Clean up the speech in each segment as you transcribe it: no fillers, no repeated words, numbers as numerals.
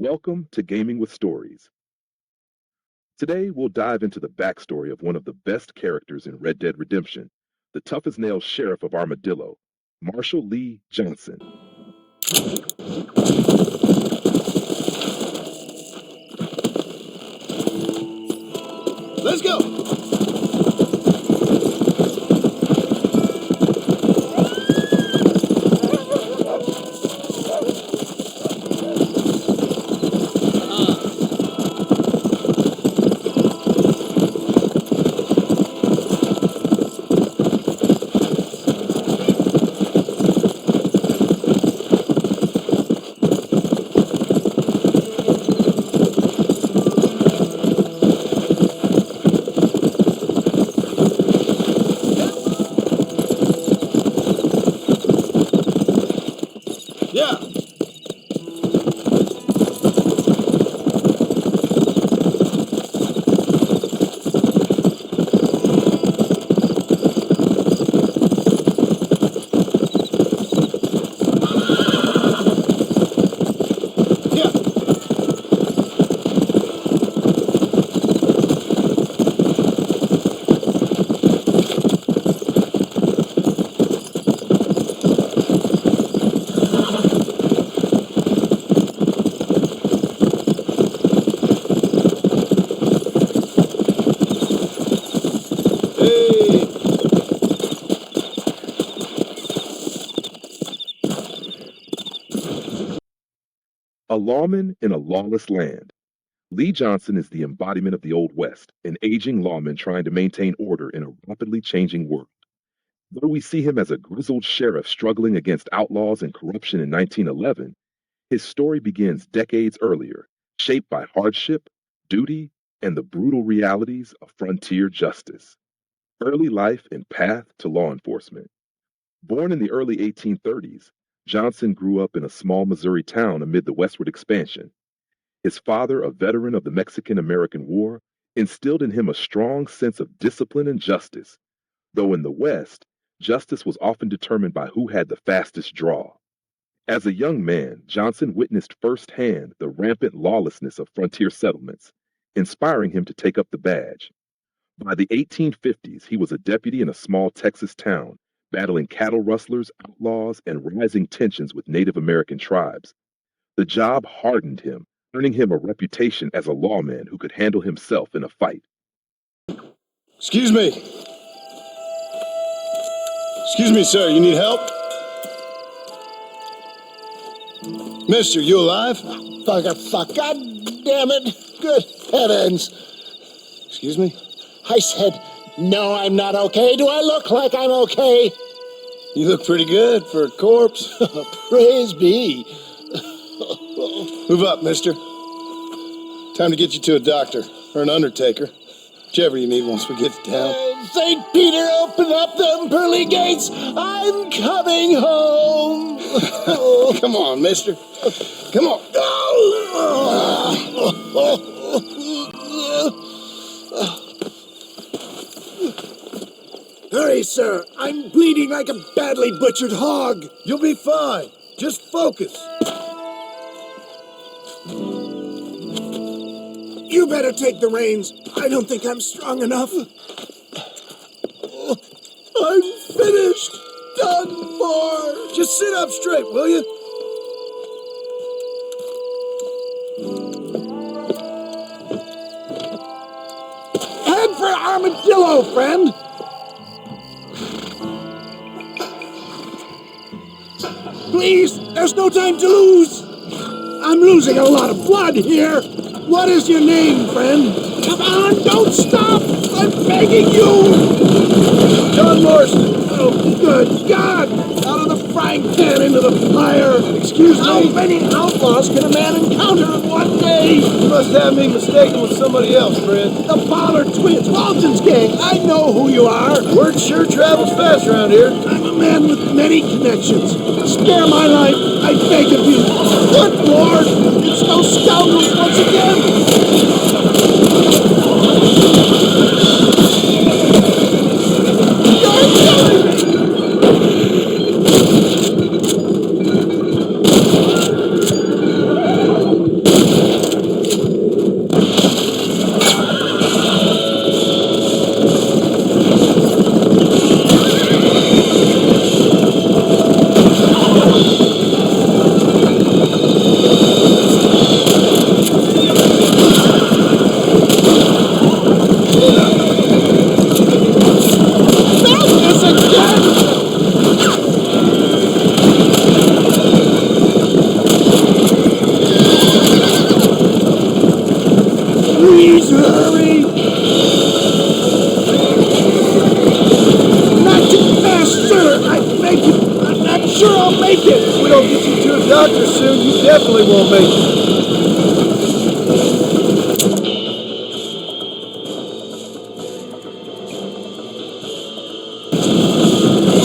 Welcome to Gaming with Stories. Today, we'll dive into the backstory of one of the best characters in Red Dead Redemption, the tough-as-nails sheriff of Armadillo, Marshall Leigh Johnson. Let's go! Yeah! A lawman in a lawless land. Leigh Johnson is the embodiment of the Old West, an aging lawman trying to maintain order in a rapidly changing world. Though we see him as a grizzled sheriff struggling against outlaws and corruption in 1911, his story begins decades earlier, shaped by hardship, duty, and the brutal realities of frontier justice. Early life and path to law enforcement. Born in the early 1830s, Johnson grew up in a small Missouri town amid the westward expansion. His father, a veteran of the Mexican-American War, instilled in him a strong sense of discipline and justice, though in the West, justice was often determined by who had the fastest draw. As a young man, Johnson witnessed firsthand the rampant lawlessness of frontier settlements, inspiring him to take up the badge. By the 1850s, he was a deputy in a small Texas town, battling cattle rustlers, outlaws, and rising tensions with Native American tribes. The job hardened him, earning him a reputation as a lawman who could handle himself in a fight. Excuse me. Excuse me, sir. You need help? Mister, you alive? Fuck. God damn it. Good heavens. Excuse me? I said, no, I'm not okay. Do I look like I'm okay? You look pretty good for a corpse. Praise be. Move up, mister. Time to get you to a doctor or an undertaker. Whichever you need once we get to town. St. Peter, open up them pearly gates. I'm coming home. Come on, mister. Come on. Hurry, sir. I'm bleeding like a badly butchered hog. You'll be fine. Just focus. You better take the reins. I don't think I'm strong enough. I'm finished. Done for. Just sit up straight, will you? Head for Armadillo, friend. Please, there's no time to lose. I'm losing a lot of blood here. What is your name, friend? Come on, don't stop. I'm begging you. John Marston. Oh, good God. Out of the frying pan into the fire. Excuse me. How many outlaws can a man encounter in one day? You must have me mistaken with somebody else, friend. The Pollard twins, Walton's gang. I know who you are. Word sure travels fast around here. I'm a man with many connections. Spare my life, I beg of you. Good Lord, it's those scoundrels once again. sure I'll make it. If we don't get you to a doctor soon, you definitely won't make it.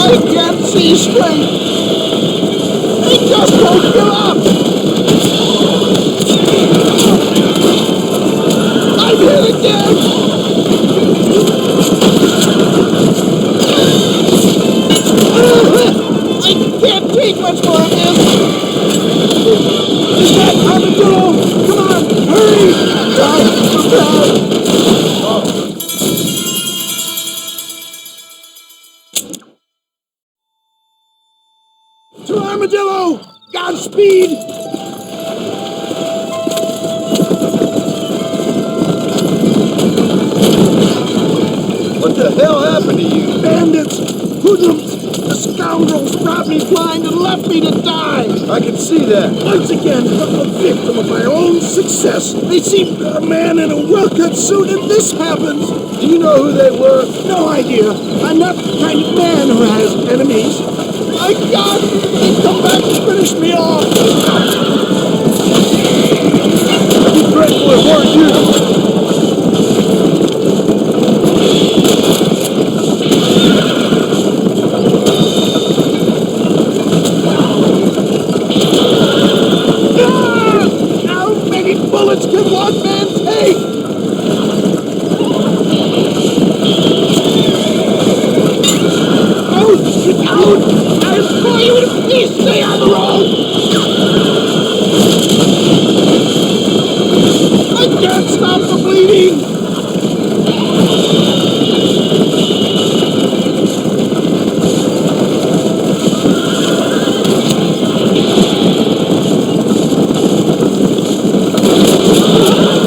I can't see straight. I just won't give up. I'm hit again. I can't take much more of this. Is that Armadillo? Come on, hurry. To Armadillo! Godspeed! What the hell happened to you? Bandits! Hoodlums! The scoundrels brought me blind and left me to die! I can see that. Once again, I'm a victim of my own success. They see a man in a well-cut suit and this happens. Do you know who they were? No idea. I'm not the kind of man who has enemies. My God! They come back to finish me off! Be grateful it weren't you. How many bullets can one man take? Out! Get out! I implore you to please stay on the road! I can't stop the bleeding!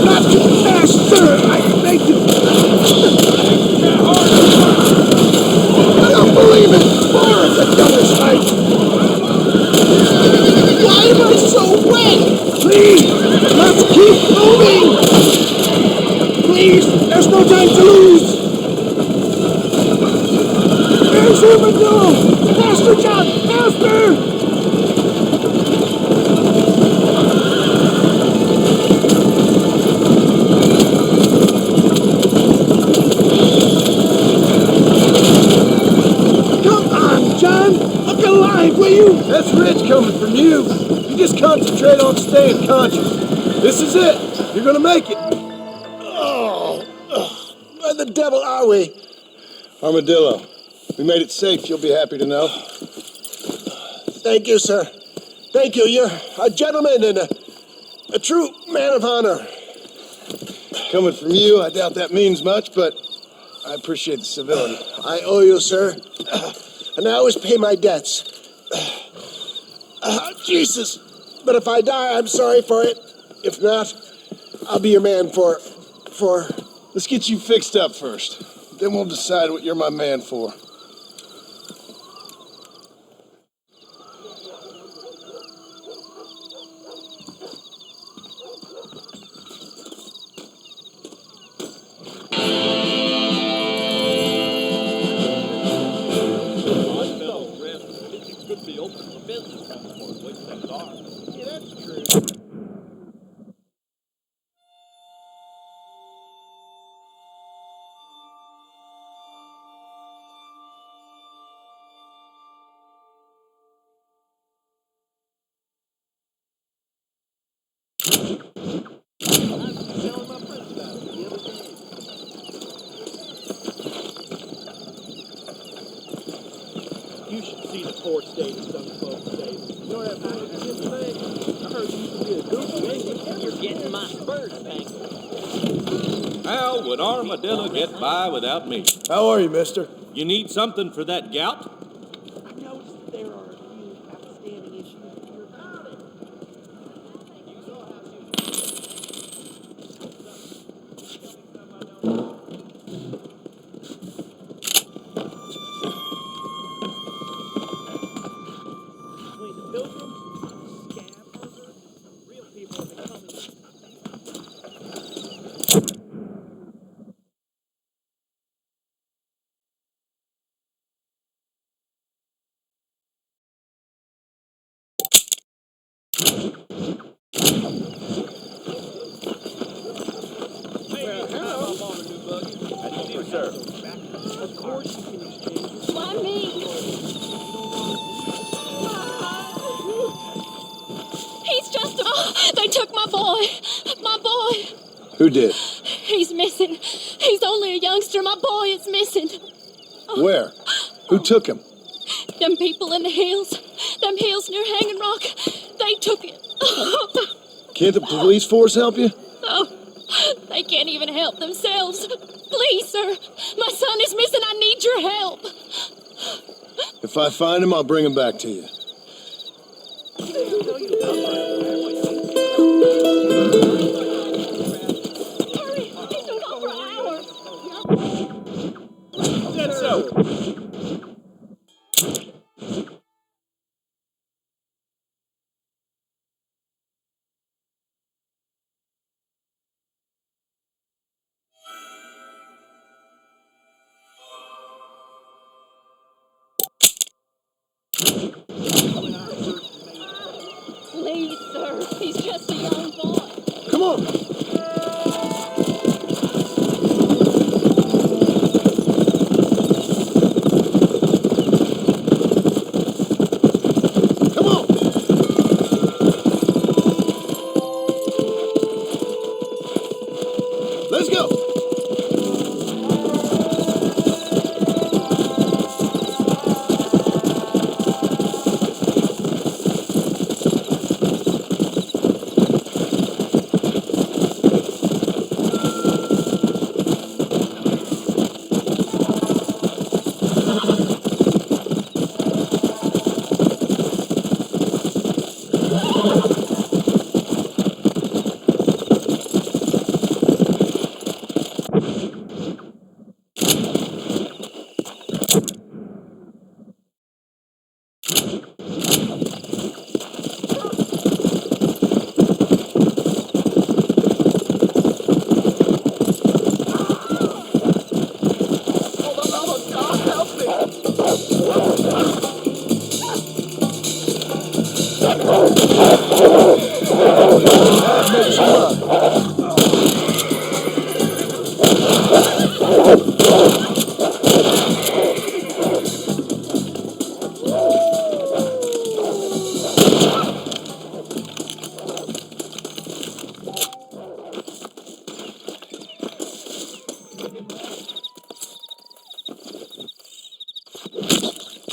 Not too fast, sir! I beg you! I don't believe it! More of the devilish fight! Why am I so wet? Please! Let's keep moving! Please! There's no time to lose! There's Armadillo! Faster, John! Faster! Come on, John! Look alive, will you? That's rich coming from you. You just concentrate on staying conscious. This is it. You're gonna make it. Oh, where the devil are we? Armadillo, we made it safe, you'll be happy to know. Thank you, sir. Thank you. You're a gentleman and a true man of honor. Coming from you, I doubt that means much, but I appreciate the civility. I owe you, sir. And I always pay my debts. Jesus. But if I die, I'm sorry for it. If not, I'll be your man for... Let's get you fixed up first. Then we'll decide what you're my man for. Yeah, that's true. You should see the poor state of some folks' savings. You know that thing? I heard you used to be a goofy. You're getting my spurs, thank you. How would Armadillo get by without me? How are you, mister? You need something for that gout? I noticed there are a few outstanding issues with your between the pilgrims, scab, real people have been coming. Why me? He's just a... Oh, they took my boy. My boy. Who did? He's missing. He's only a youngster. My boy is missing. Where? Who took him? Them people in the hills. Them hills near Hanging Rock. They took it. Can't the police force help you? Oh, they can't even help themselves. Please, sir. My son is missing. I need your help. If I find him, I'll bring him back to you. Hurry. It's been over an hour. That's so. Please, sir. He's just a young boy. Come on! Come on! Let's go!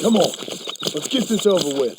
Come on. Let's get this over with.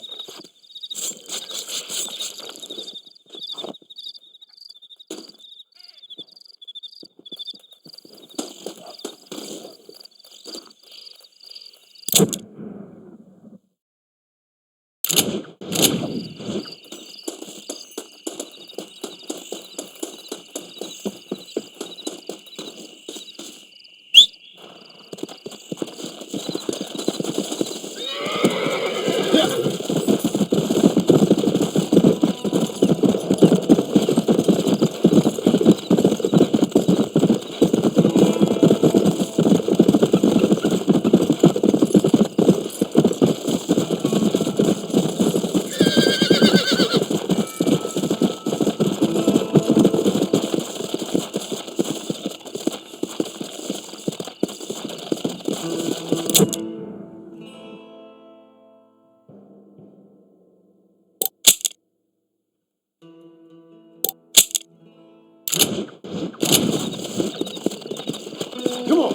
Come on.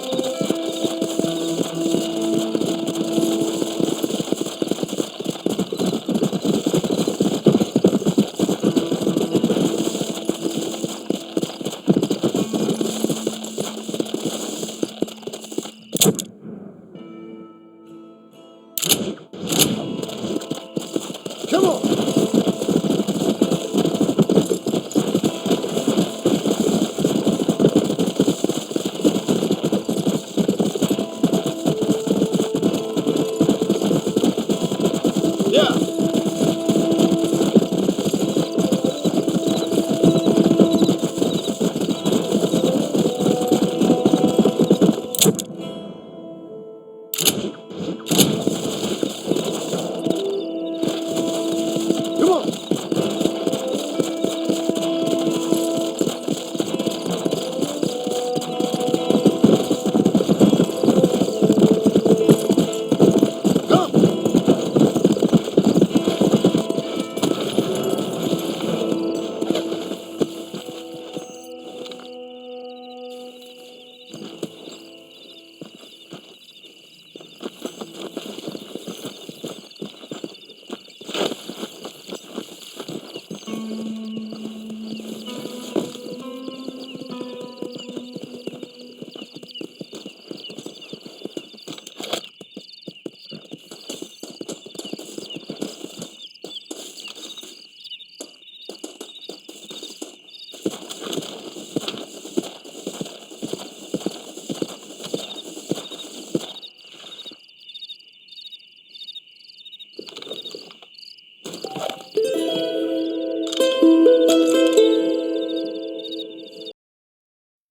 Come on. Yeah. Come on.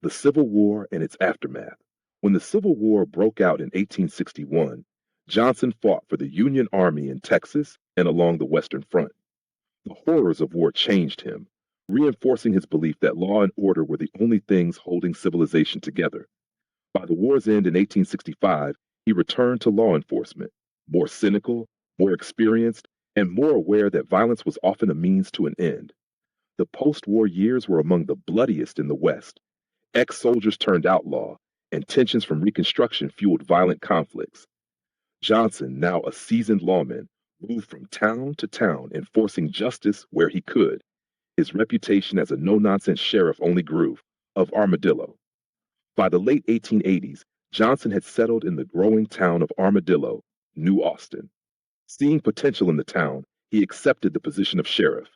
the Civil War and its aftermath. When the Civil War broke out in 1861, Johnson fought for the Union Army in Texas and along the Western Front. The horrors of war changed him, reinforcing his belief that law and order were the only things holding civilization together. By the war's end in 1865, he returned to law enforcement, more cynical, more experienced, and more aware that violence was often a means to an end. The post war years were among the bloodiest in the West. Ex soldiers turned outlaw, and tensions from Reconstruction fueled violent conflicts. Johnson, now a seasoned lawman, moved from town to town enforcing justice where he could. His reputation as a no nonsense sheriff only grew, of Armadillo. By the late 1880s, Johnson had settled in the growing town of Armadillo, New Austin. Seeing potential in the town, he accepted the position of sheriff.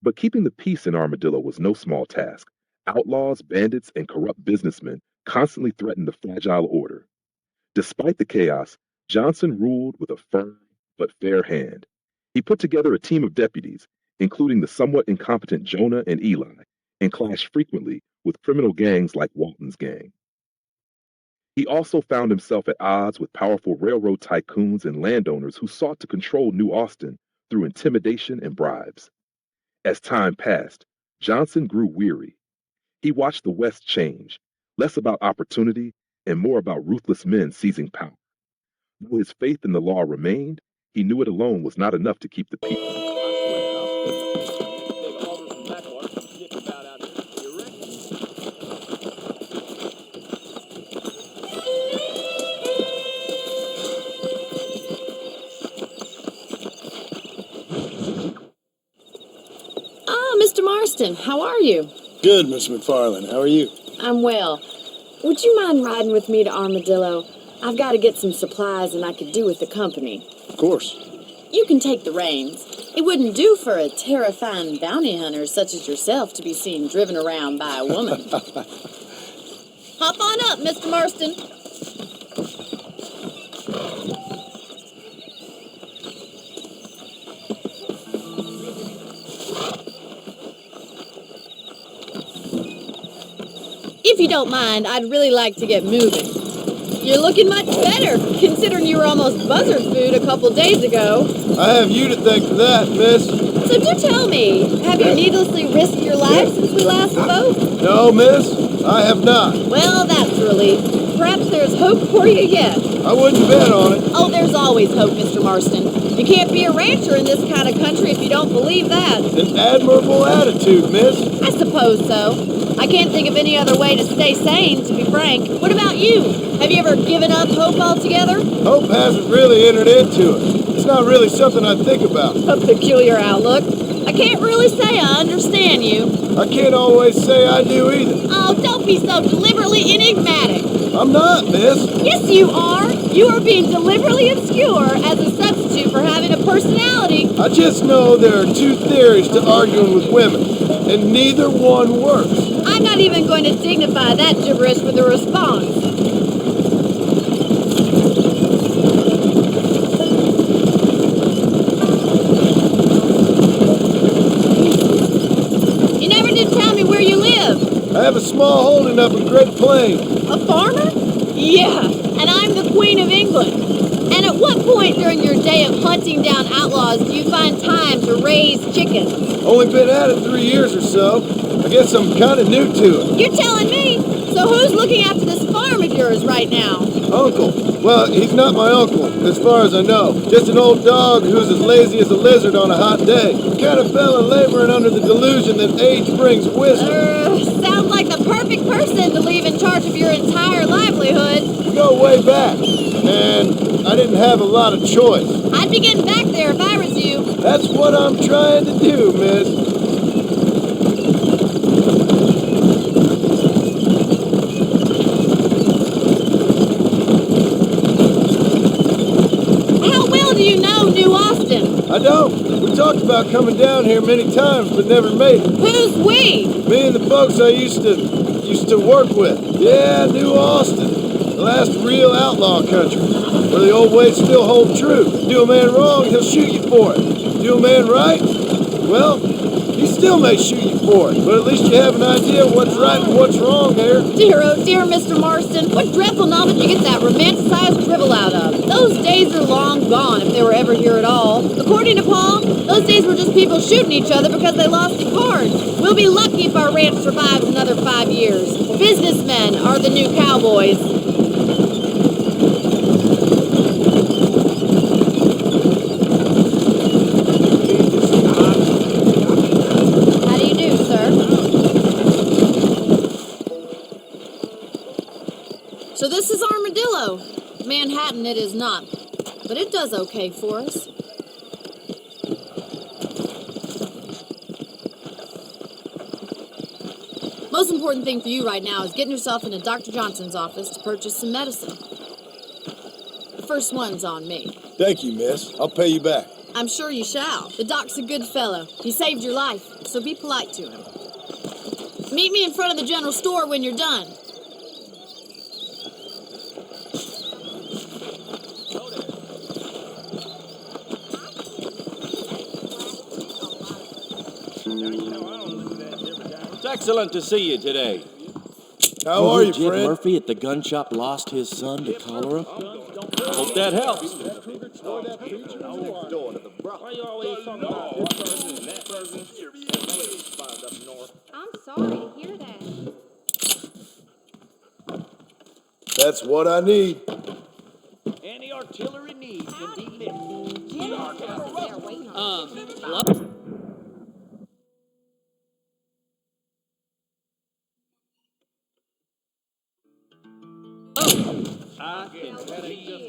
But keeping the peace in Armadillo was no small task. Outlaws, bandits, and corrupt businessmen constantly threatened the fragile order. Despite the chaos, Johnson ruled with a firm but fair hand. He put together a team of deputies, including the somewhat incompetent Jonah and Eli, and clashed frequently with criminal gangs like Walton's gang. He also found himself at odds with powerful railroad tycoons and landowners who sought to control New Austin through intimidation and bribes. As time passed, Johnson grew weary. He watched the West change, less about opportunity and more about ruthless men seizing power. Though his faith in the law remained, he knew it alone was not enough to keep the people. Ah, Mr. Marston, how are you? Good, Miss McFarland. How are you? I'm well. Would you mind riding with me to Armadillo? I've got to get some supplies and I could do with the company. Of course. You can take the reins. It wouldn't do for a terrifying bounty hunter such as yourself to be seen driven around by a woman. Hop on up, Mr. Marston. If you don't mind, I'd really like to get moving. You're looking much better, considering you were almost buzzard food a couple days ago. I have you to thank for that, miss. So do tell me, have you needlessly risked your life since we last spoke? No, miss, I have not. Well, that's a relief. Perhaps there's hope for you yet. I wouldn't bet on it. Oh, there's always hope, Mr. Marston. You can't be a rancher in this kind of country if you don't believe that. An admirable attitude, miss. I suppose so. I can't think of any other way to stay sane, to be frank. What about you? Have you ever given up hope altogether? Hope hasn't really entered into it. It's not really something I think about. A peculiar outlook. I can't really say I understand you. I can't always say I do either. Oh, don't be so deliberately enigmatic. I'm not, miss. Yes, you are. You are being deliberately obscure as a substitute for having a personality. I just know there are two theories to arguing with women, and neither one works. I'm not even going to dignify that gibberish with a response. You never did tell me where you live. I have a small holding up in Great Plains. A farmer? Yeah, and I'm the Queen of England. And at what point during your day of hunting down outlaws do you find time to raise chickens? Only been at it 3 years or so. I guess I'm kind of new to it. You're telling me? So who's looking after this farm of yours right now? Uncle. Well, he's not my uncle, as far as I know. Just an old dog who's as lazy as a lizard on a hot day. Kind of fella laboring under the delusion that age brings wisdom. Sounds like the perfect person to leave in charge of your entire livelihood. We go way back, and I didn't have a lot of choice. I'd be getting back there if I was you. That's what I'm trying to do, miss. Do you know New Austin? I don't. We talked about coming down here many times, but never made it. Who's we? Me and the folks I used to work with. Yeah, New Austin. The last real outlaw country, where the old ways still hold true. Do a man wrong, he'll shoot you for it. Do a man right, well, He still may shoot you for it, but at least you have an idea of what's right and what's wrong here. Dear, oh dear, Mr. Marston, what dreadful novel did you get that romanticized drivel out of? Those days are long gone, if they were ever here at all. According to Paul, those days were just people shooting each other because they lost at cards. We'll be lucky if our ranch survives another 5 years. Businessmen are the new cowboys. How do you do, sir? So this is Armadillo. Manhattan it is not, but it does okay for us. Most important thing for you right now is getting yourself into Dr. Johnson's office to purchase some medicine. The first one's on me. Thank you, miss. I'll pay you back. I'm sure you shall. The doc's a good fellow. He saved your life, so be polite to him. Meet me in front of the general store when you're done. It's excellent to see you today. How are you, Jed friend? Murphy at the gun shop lost his son to cholera? I hope that helps. I'm sorry to hear that. That's what I need. Any artillery needs can be lifted. Jim's out there waiting on us. I can see.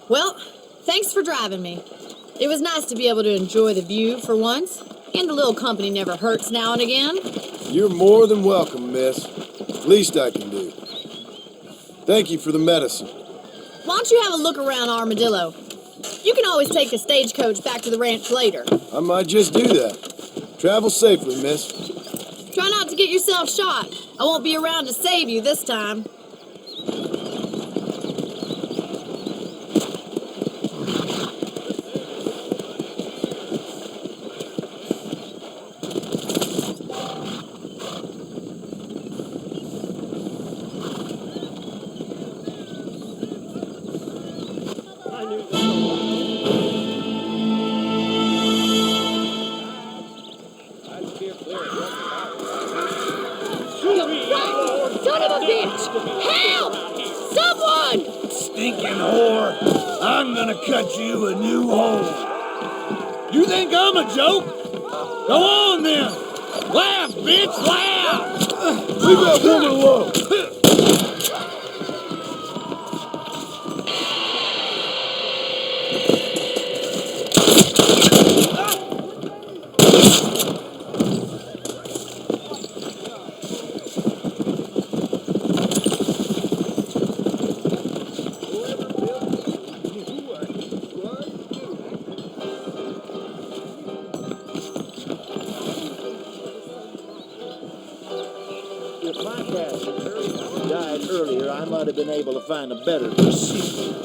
Well, thanks for driving me. It was nice to be able to enjoy the view for once, and a little company never hurts now and again. You're more than welcome, miss. Least I can do. Thank you for the medicine. Why don't you have a look around Armadillo? You can always take a stagecoach back to the ranch later. I might just do that. Travel safely, miss. Try not to get yourself shot. I won't be around to save you this time. Son of a bitch! Help! Someone! Stinking whore! I'm gonna cut you a new hole. You think I'm a joke? Go on then! Laugh, bitch, laugh! Leave that woman alone! If my cat died earlier, I might have been able to find a better procedure.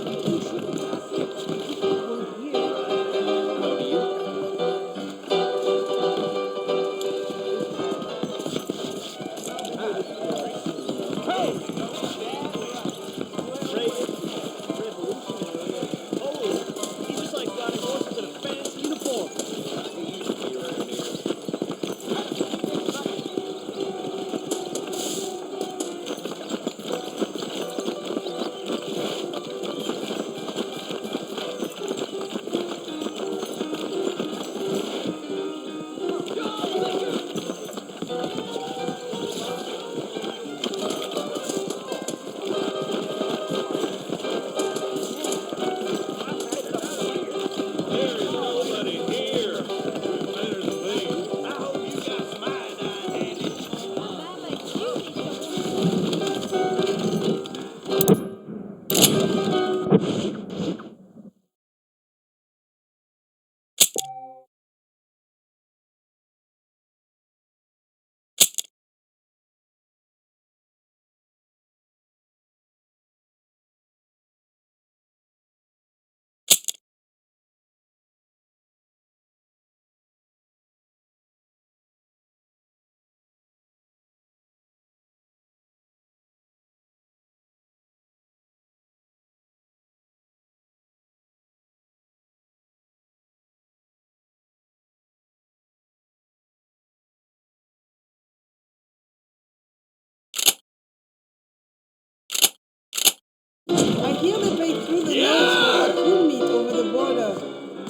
I hear that they threw the nose for raccoon meat over the border.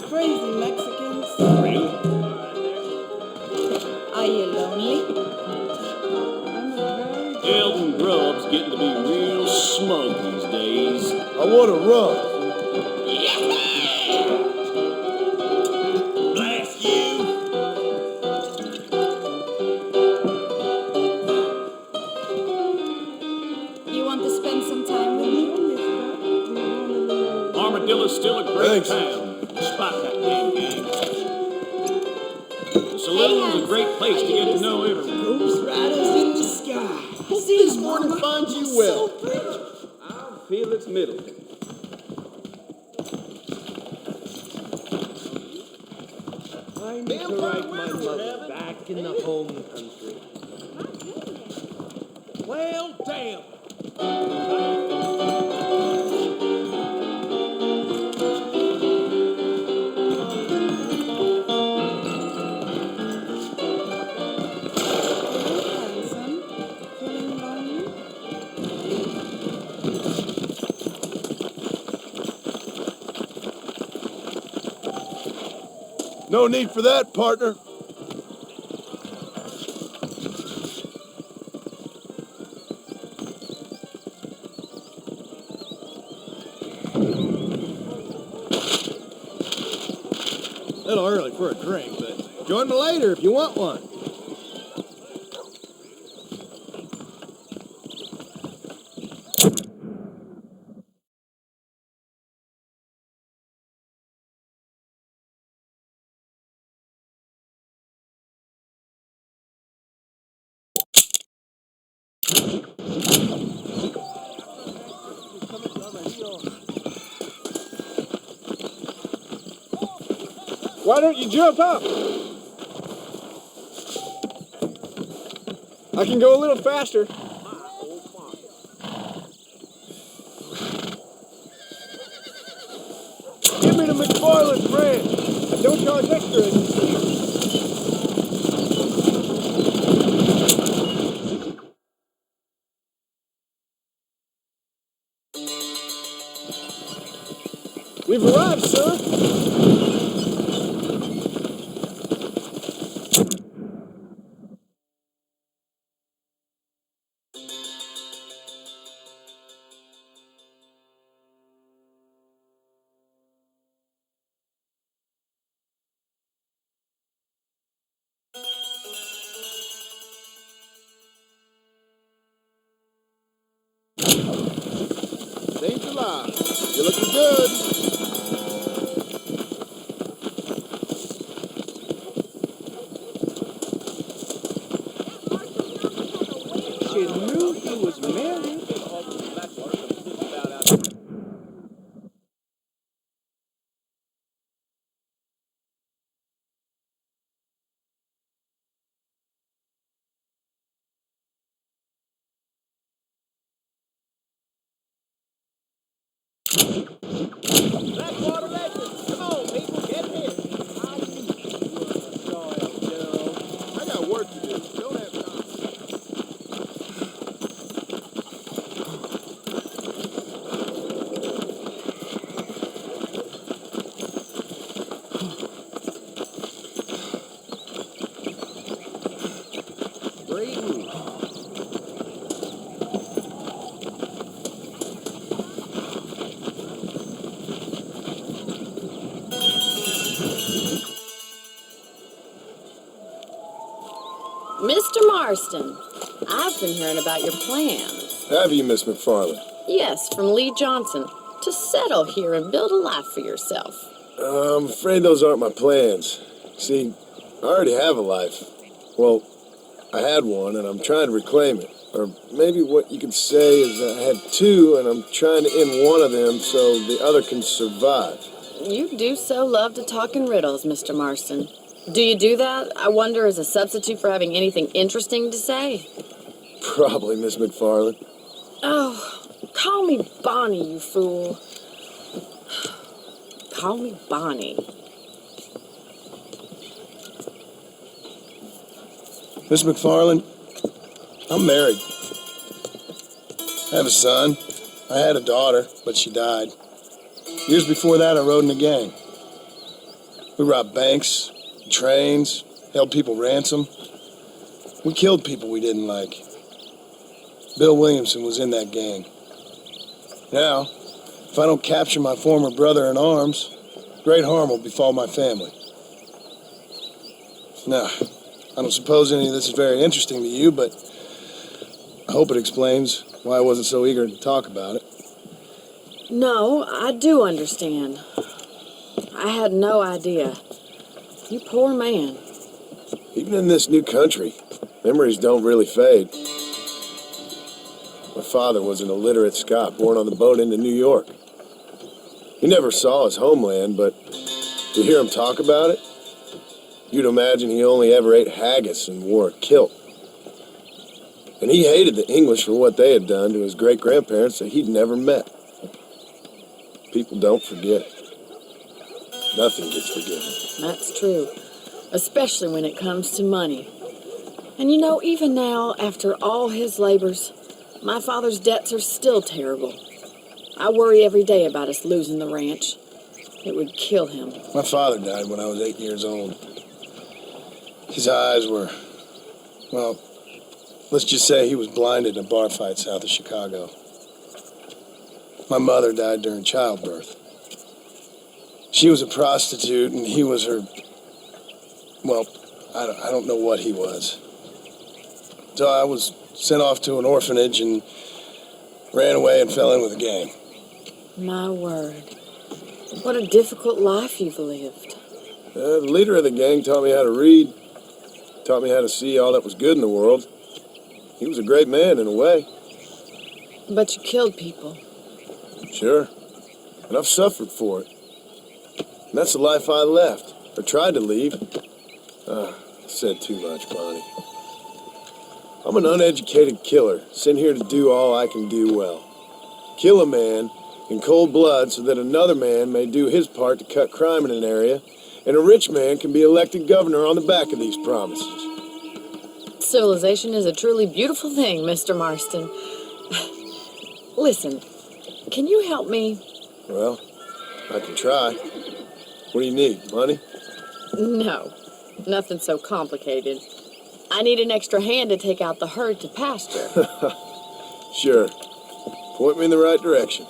Crazy Mexicans. Really? Are you lonely? I'm a very Elton Grub's getting to be real smug these days. I want to run. Blast you! You want to spend some time with me? Armadillo's still a great Thanks. town. Spot that damn gang. The saloon's a great place to get to know everyone. Ghost riders in the sky. Hope this morning finds you well. I feel it's middle. I need to write my mother back in the home country. Well, damn. handsome. Feeling lonely? No need for that, partner. A little early for a drink, but join me later if you want one. Why don't you jump up? I can go a little faster. Give me the McFarland brand. I don't charge extra as you see. We've arrived, sir. Saints alive. You're looking good. She knew he was married. Blackwater legend. Come on, people, get here. I knew you were a soiled girl. I got work to do. Don't have time. Breathe. Mr. Marston, I've been hearing about your plans. Have you, Miss McFarland? Yes, from Leigh Johnson. To settle here and build a life for yourself. I'm afraid those aren't my plans. See, I already have a life. Well, I had one, and I'm trying to reclaim it. Or maybe what you could say is I had two, and I'm trying to end one of them so the other can survive. You do so love to talk in riddles, Mr. Marston. Do you do that, I wonder, as a substitute for having anything interesting to say? Probably, Miss McFarland. Oh, call me Bonnie, you fool. Call me Bonnie. Miss McFarland, I'm married. I have a son. I had a daughter, but she died. Years before that, I rode in a gang. We robbed banks, trains, held people ransom. We killed people we didn't like. Bill Williamson was in that gang. Now, if I don't capture my former brother in arms, great harm will befall my family. Now, I don't suppose any of this is very interesting to you, but I hope it explains why I wasn't so eager to talk about it. No, I do understand. I had no idea. You poor man. Even in this new country, memories don't really fade. My father was an illiterate Scot born on the boat into New York. He never saw his homeland, but to hear him talk about it, you'd imagine he only ever ate haggis and wore a kilt. And he hated the English for what they had done to his great-grandparents that he'd never met. People don't forget. Nothing gets forgiven. That's true. Especially when it comes to money. And you know, even now, after all his labors, my father's debts are still terrible. I worry every day about us losing the ranch. It would kill him. My father died when I was 8 years old. His eyes were, well, let's just say he was blinded in a bar fight south of Chicago. My mother died during childbirth. She was a prostitute, and he was her, well, I don't know what he was. So I was sent off to an orphanage and ran away and fell in with a gang. My word. What a difficult life you've lived. The leader of the gang taught me how to read, taught me how to see all that was good in the world. He was a great man in a way. But you killed people. Sure. And I've suffered for it. And that's the life I left, or tried to leave. I said too much, Bonnie. I'm an uneducated killer, sent here to do all I can do well. Kill a man in cold blood so that another man may do his part to cut crime in an area, and a rich man can be elected governor on the back of these promises. Civilization is a truly beautiful thing, Mr. Marston. Listen, can you help me? Well, I can try. What do you need, money? No, nothing so complicated. I need an extra hand to take out the herd to pasture. Sure. Point me in the right direction.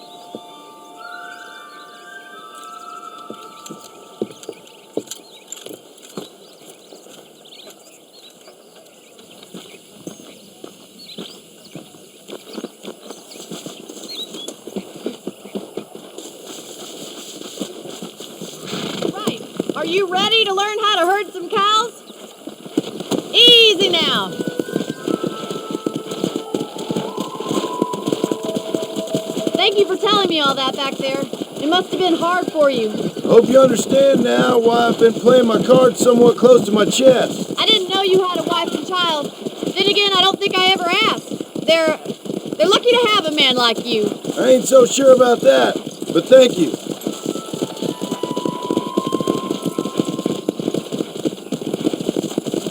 Right. Are you ready to learn how to herd some cows? Easy now. Thank you for telling me all that back there. It must have been hard for you. Hope you understand now why I've been playing my cards somewhat close to my chest. I didn't know you had a wife and child. Then again, I don't think I ever asked. They're lucky to have a man like you. I ain't so sure about that, but thank you.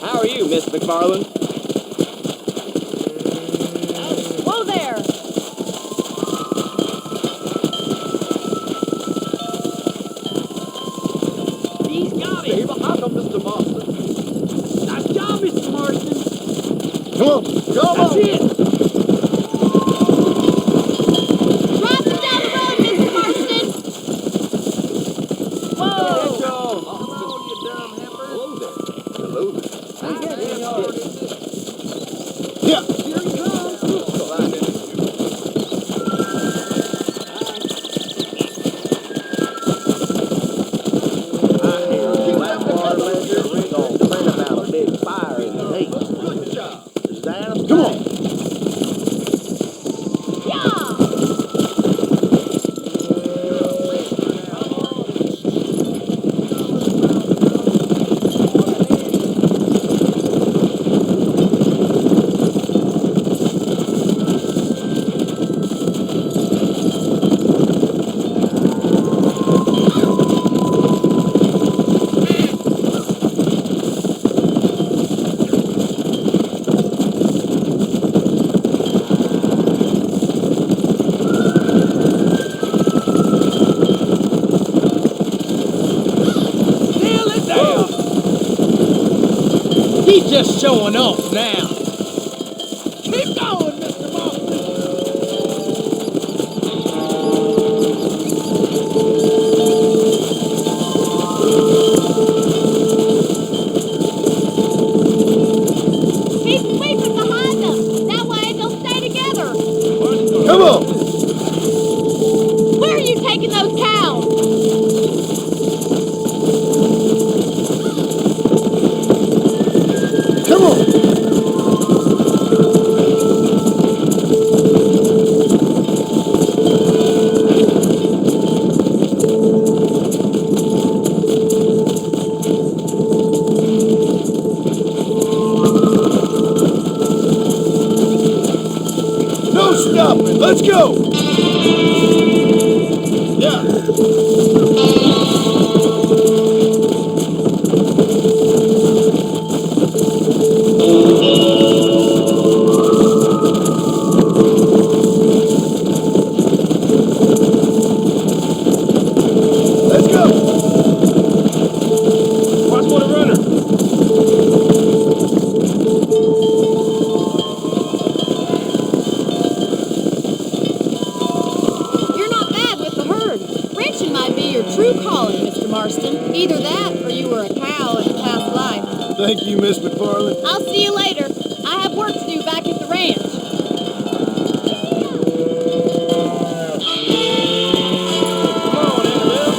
How are you, Miss McFarland? Whoa there. He's got it. How come, Mr. Marston? Nice job, Mr. Marston. Come on, come That's on. it. Drop it down the road, Mr. Marston. Whoa. Come on, you dumb heifer. Hello there. Hello there. Yeah. Here he comes. I hear Blackwater Ledger gonna print about a big fire in the lake. Good job. Is that a Come on. He's just showing off now. Keep going, Mr. Marston. Keep sweeping behind them. That way they'll stay together. Come on! Where are you taking those cows? Come on! No stopping! Let's go! Yeah! Let's go! Watch for the runner. You're not bad with the herd. Ranching might be your true calling, Mr. Marston. Either that or you were a cow in a past life. Thank you, Miss McFarland. I'll see you later. I have work to do back at the ranch. Come on, Annabelle.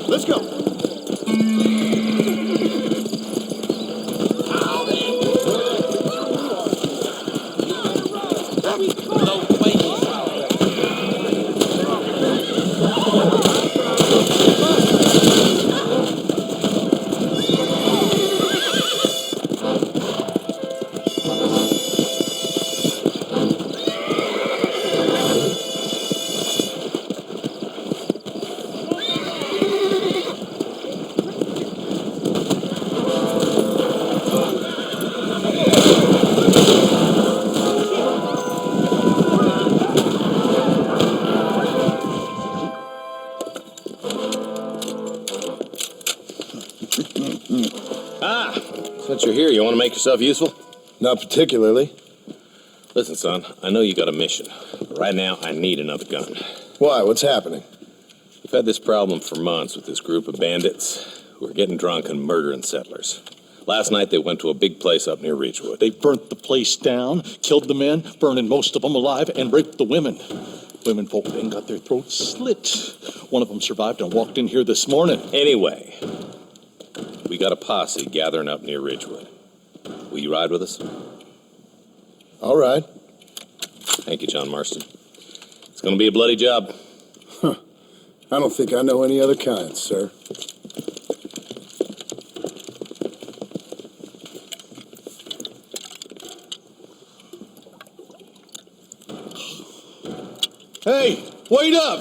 Let's go! Since you're here, you want to make yourself useful? Not particularly. Listen, son, I know you got a mission. But right now, I need another gun. Why? What's happening? We've had this problem for months with this group of bandits who are getting drunk and murdering settlers. Last night, they went to a big place up near Ridgewood. They burnt the place down, killed the men, burning most of them alive, and raped the women. Women folk then got their throats slit. One of them survived and walked in here this morning. Anyway, we got a posse gathering up near Ridgewood. Will you ride with us? All right. Thank you, John Marston. It's gonna be a bloody job. Huh. I don't think I know any other kind, sir. Hey, wait up!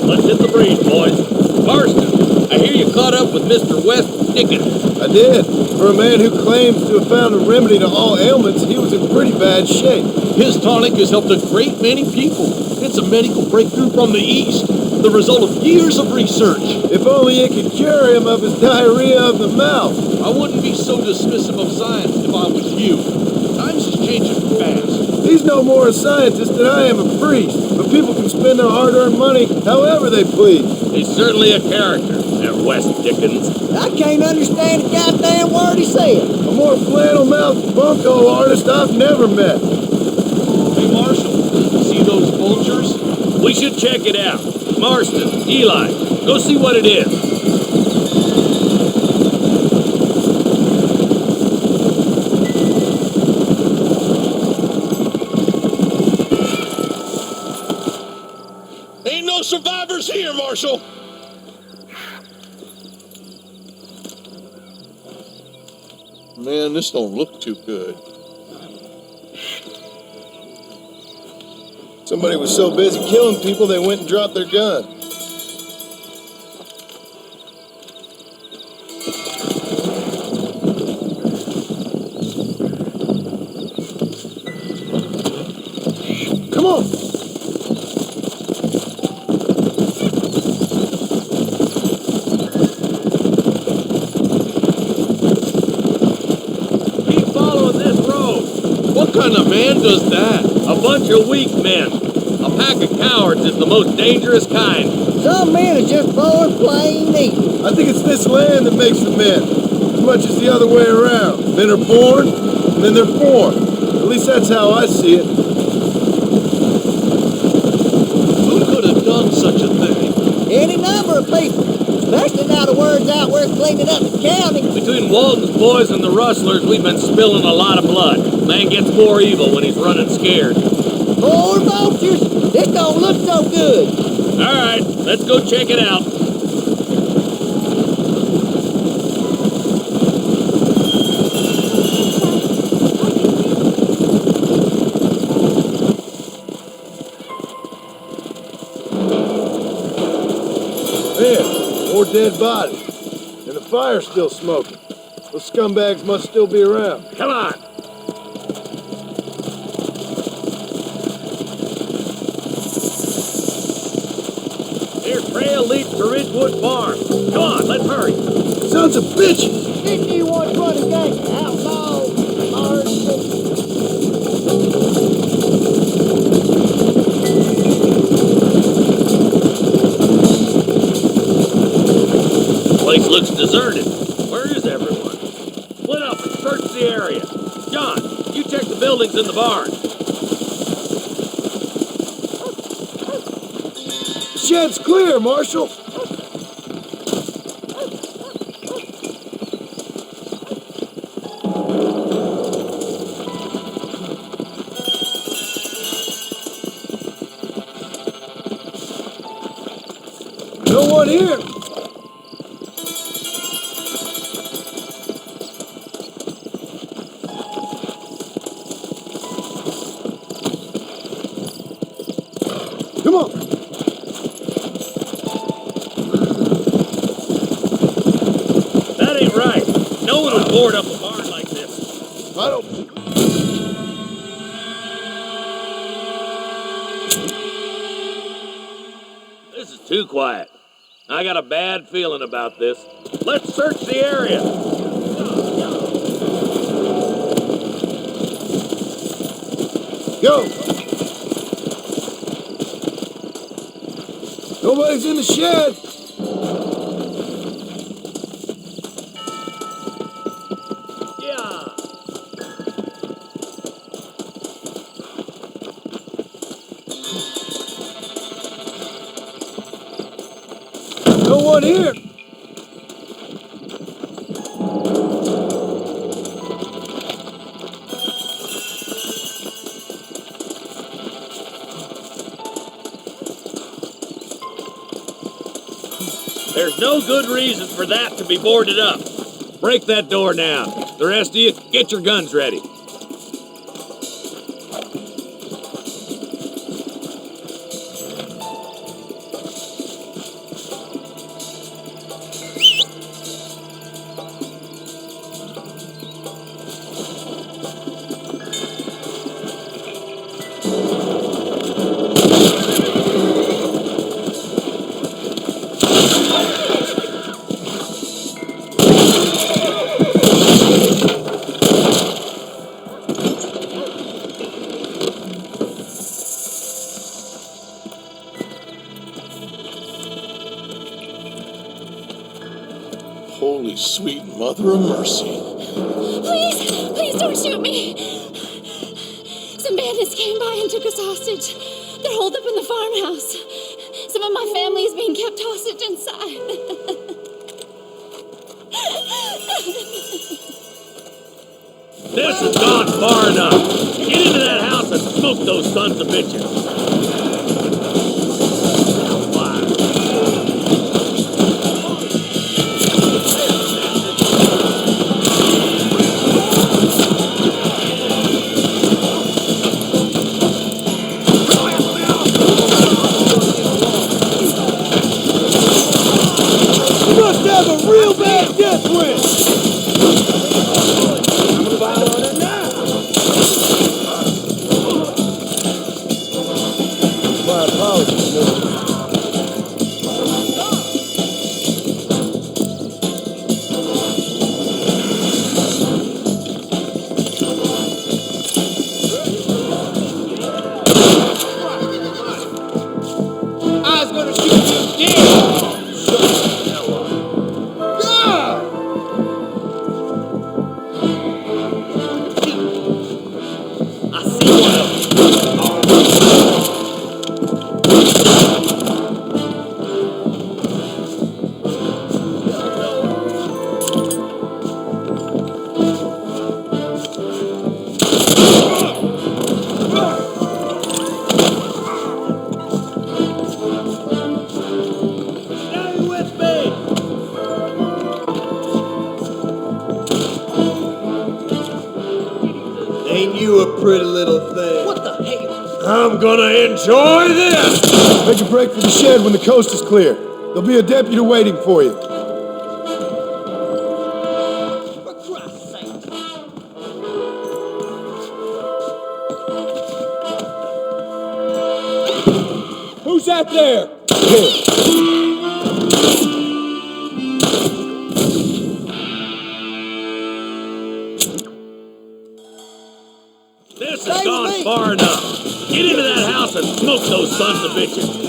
Let's hit the breeze, boys. Marston, I hear you caught up with Mr. West Dickens. I did. For a man who claims to have found a remedy to all ailments, he was in pretty bad shape. His tonic has helped a great many people. It's a medical breakthrough from the East, the result of years of research. If only it could cure him of his diarrhea of the mouth. I wouldn't be so dismissive of science if I was you. Times is changing fast. He's no more a scientist than I am a priest, but people can spend their hard-earned money however they please. He's certainly a character, that West Dickens. I can't understand a goddamn word he said. A more flannel-mouthed bunko artist I've never met. Hey, Marshall, see those vultures? We should check it out. Marston, Eli, go see what it is. Ain't no survivors here, Marshall! Man, this don't look too good. Somebody was so busy killing people, they went and dropped their gun. Come on! Keep following this road. What kind of man does that? A bunch of weak men. A pack of cowards is the most dangerous kind. Some men are just born plain evil. I think it's this land that makes the men, as much as the other way around. Men are born, and then they're formed. At least that's how I see it. Who could have done such a thing? Any number of people. Especially now the word's out where it's cleaning up the county. Between Walton's boys and the rustlers, we've been spilling a lot of blood. Man gets more evil when he's running scared. Poor vultures. This don't look so good. All right, let's go check it out. Man, more dead bodies. And the fire's still smoking. Those scumbags must still be around. Come on. Their trail leads to Ridgewood Farm. Come on, let's hurry. Sons of bitches! Didn't you want to gang outlaw? Place looks deserted. Where is everyone? Split up and search the area. John, you check the buildings in the barn. The shed's clear, Marshall. No one here. Come on. That ain't right. No one would board up a barn like this. I don't... This is too quiet. I got a bad feeling about this. Let's search the area. Go. Nobody's in the shed. one here. There's no good reason for that to be boarded up. Break that door down. The rest of you, get your guns ready. Holy sweet mother of mercy. Please don't shoot me. Some bandits came by and took us hostage. They're holed up in the farmhouse. Some of my family is being kept hostage inside. This has gone far enough. Get into that house and smoke those sons of bitches. You must have a real bad death wish. I'm about on it now. My apologies, mister. I was gonna shoot you dead. God! I see one of them. Stay with me! Ain't you a pretty little thing? What the hell? I'm gonna enjoy this! Make a break for the shed when the coast is clear. There'll be a deputy waiting for you. For Christ's sake. Who's that there? Here. This has gone far enough. Get into that house and smoke those sons of bitches.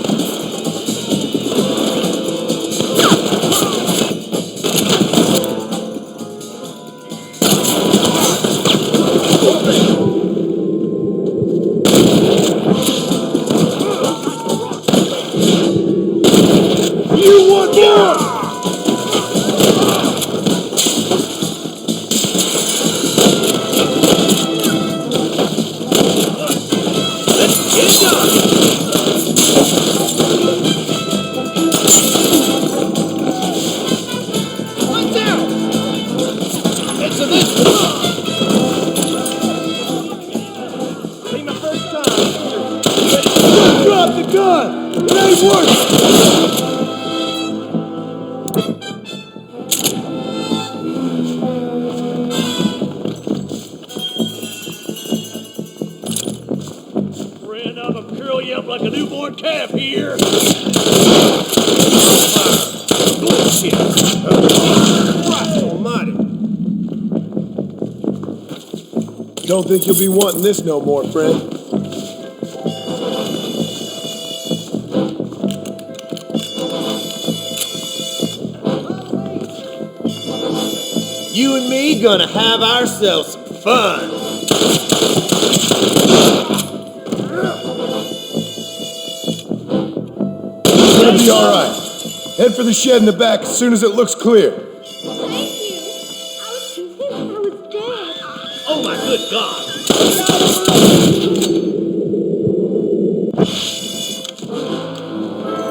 You want more? Get it done. Watch out! It's a this one. Ain't my first time. Drop the gun! It ain't working! Friend, I'm gonna curl you up like a newborn calf here. Bullshit! Christ almighty! Don't think you'll be wanting this no more, friend. You and me gonna have ourselves some fun. It's gonna be all right. Head for the shed in the back as soon as it looks clear. Thank you. I was convinced I was dead. Oh my good God!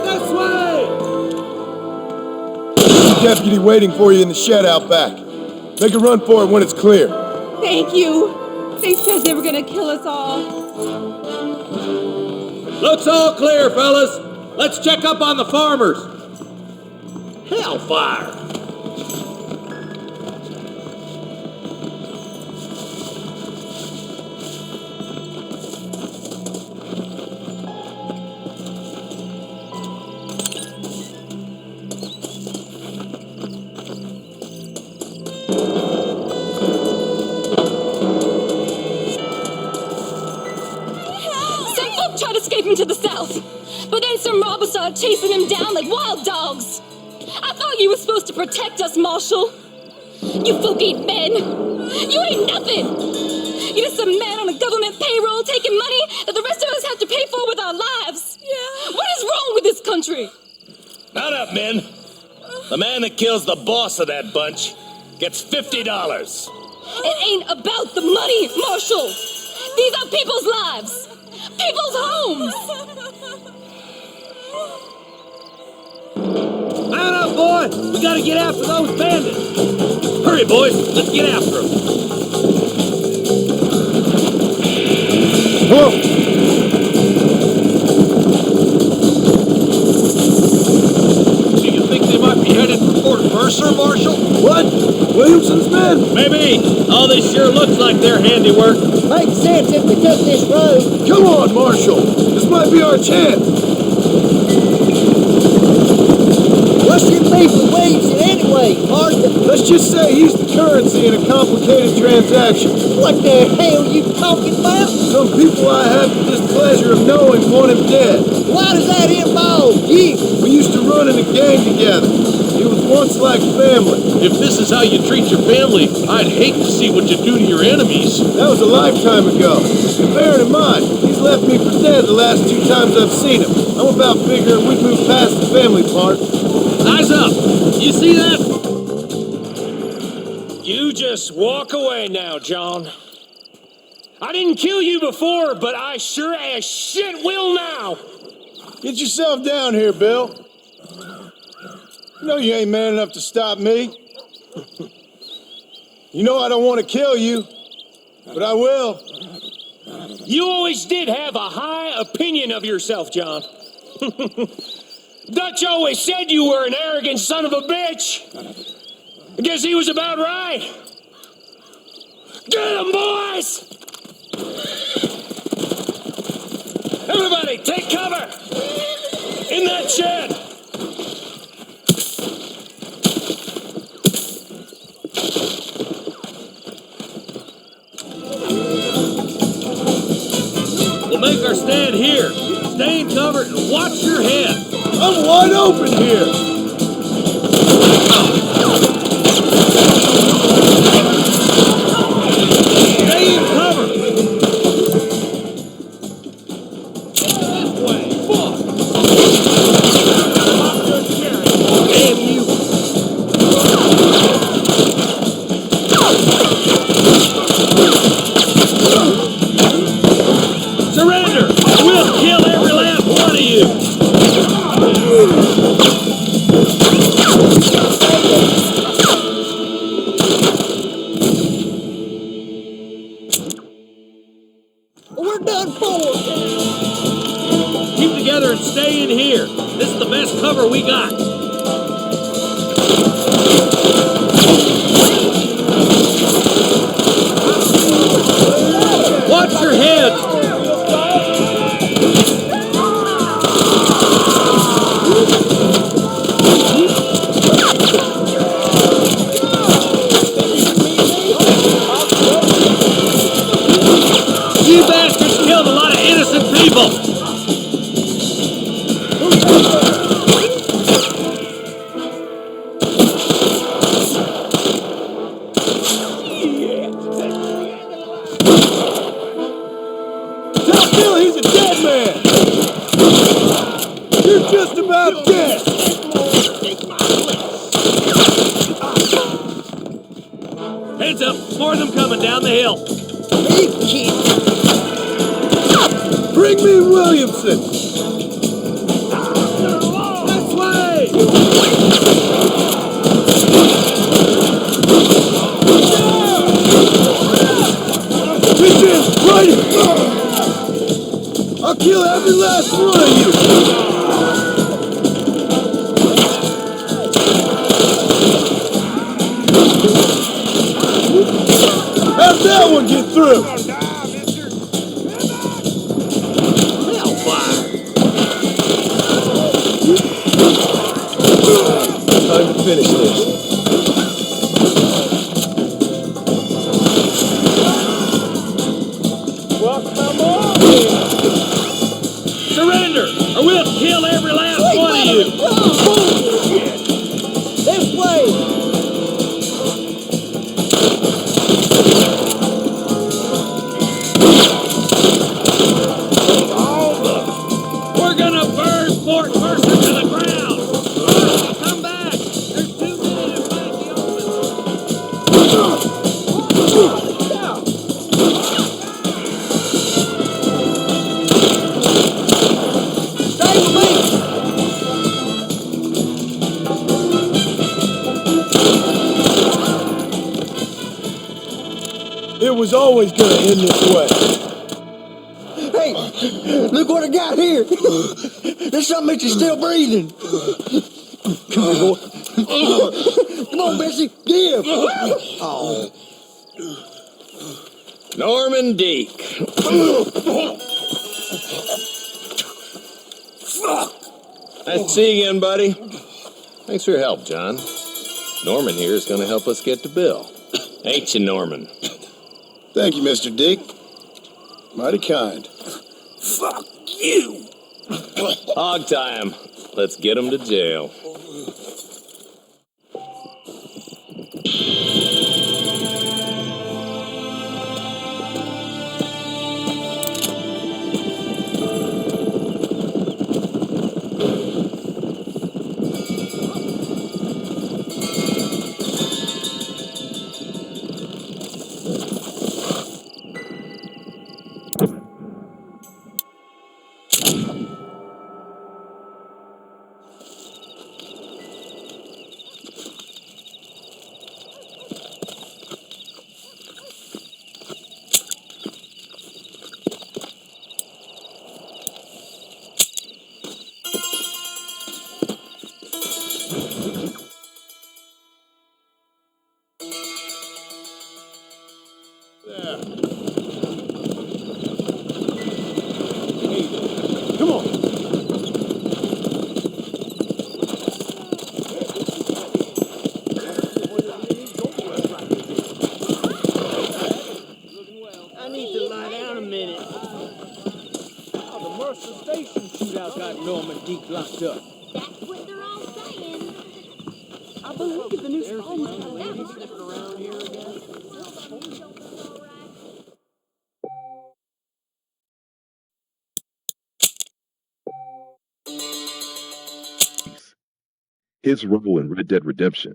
This way! Deputy waiting for you in the shed out back. Make a run for it when it's clear. Thank you. They said they were gonna kill us all. Looks all clear, fellas. Let's check up on the farmers. Hellfire! Some folk tried escaping to the south, but then some robbers started chasing them down like wild dogs. I thought you were supposed to protect us, Marshall. You folk ain't men. You ain't nothing. You're just a man on a government payroll taking money that the rest of us have to pay for with our lives. Yeah. What is wrong with this country? Not up, men. The man that kills the boss of that bunch gets $50. It ain't about the money, Marshall. These are people's lives. People's homes. Mount up, boy! We gotta get after those bandits! Hurry, boys! Let's get after them! Whoa! Do you think they might be headed for Fort Mercer, Marshall? What? Williamson's men? Maybe! All this sure looks like their handiwork. Makes sense if we took this road. Come on, Marshall! This might be our chance! What's your beef with Williamson anyway, partner? Let's just say he's the currency in a complicated transaction. What the hell you talking about? Some people I have the displeasure of knowing want him dead. Why does that involve you? We used to run in a gang together. It was once like family. If this is how you treat your family, I'd hate to see what you do to your enemies. That was a lifetime ago. And bearing in mind, he's left me for dead the last 2 times I've seen him. I'm about figuring we've moved past the family part. Eyes up! You see that? You just walk away now, John. I didn't kill you before, but I sure as shit will now. Get yourself down here, Bill. You know you ain't man enough to stop me. You know I don't want to kill you, but I will. You always did have a high opinion of yourself, John. Dutch always said you were an arrogant son of a bitch. I guess he was about right. Get him, boys! Everybody, take cover! In that shed! We'll make our stand here. Stay in cover and watch your head. I'm wide open here. Stay in cover. This way. Fuck. Damn you. Surrender. We'll kill every last one of you. We're done for. Keep together and stay in here. This is the best cover we got. Watch your heads. You bastards killed a lot of innocent people. Tell Bill he's a dead man. You're just about dead. up. More of them coming down the hill. Hey, kid. Bring me Williamson. This way. Pitch in, right. I'll kill every last one of you. How'd that one get through? Hellfire! Time to finish this. Well, come on then. Surrender, or we'll kill every last one of you! Bullshit. This way. We're gonna burn Fort Mercer to the ground! Come back! There's too many to fight the open! Stay with me. It was always gonna end this way. Hey, look what I got here. There's something that you're still breathing. Come here, boy. Come on, Bessie, give. Oh. Norman Deek. Nice to see you again, buddy. Thanks for your help, John. Norman here is going to help us get to Bill. Ain't you, Norman? Thank you, Mr. Dick. Mighty kind. Fuck you. Hog tie him. Let's get him to jail. Come on. I need to lie down a minute. Oh, the Mercer Station shootout got Norman Deek locked up. That's what they're all saying. I believe the new song. Sniffing around here again. His role in Red Dead Redemption.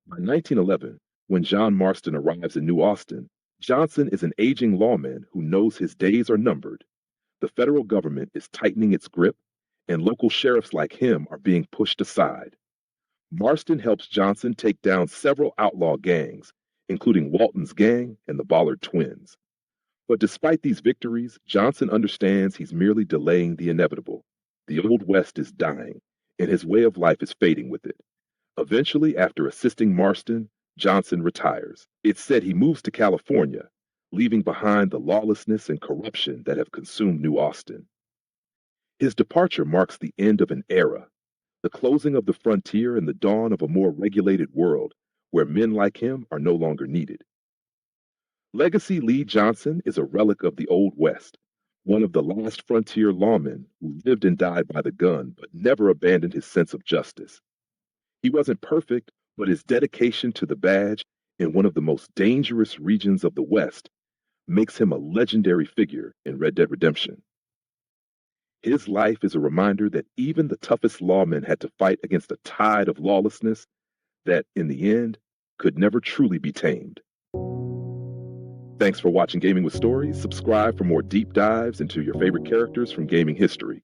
By 1911, when John Marston arrives in New Austin, Johnson is an aging lawman who knows his days are numbered. The federal government is tightening its grip, and local sheriffs like him are being pushed aside. Marston helps Johnson take down several outlaw gangs, including Walton's gang and the Bollard twins. But despite these victories, Johnson understands he's merely delaying the inevitable. The Old West is dying, and his way of life is fading with it. Eventually, after assisting Marston, Johnson retires. It's said he moves to California, leaving behind the lawlessness and corruption that have consumed New Austin. His departure marks the end of an era, the closing of the frontier and the dawn of a more regulated world where men like him are no longer needed. Legacy Leigh Johnson is a relic of the Old West, one of the last frontier lawmen who lived and died by the gun but never abandoned his sense of justice. He wasn't perfect, but his dedication to the badge in one of the most dangerous regions of the West makes him a legendary figure in Red Dead Redemption. His life is a reminder that even the toughest lawmen had to fight against a tide of lawlessness that, in the end, could never truly be tamed. Thanks for watching Gaming with Stories. Subscribe for more deep dives into your favorite characters from gaming history.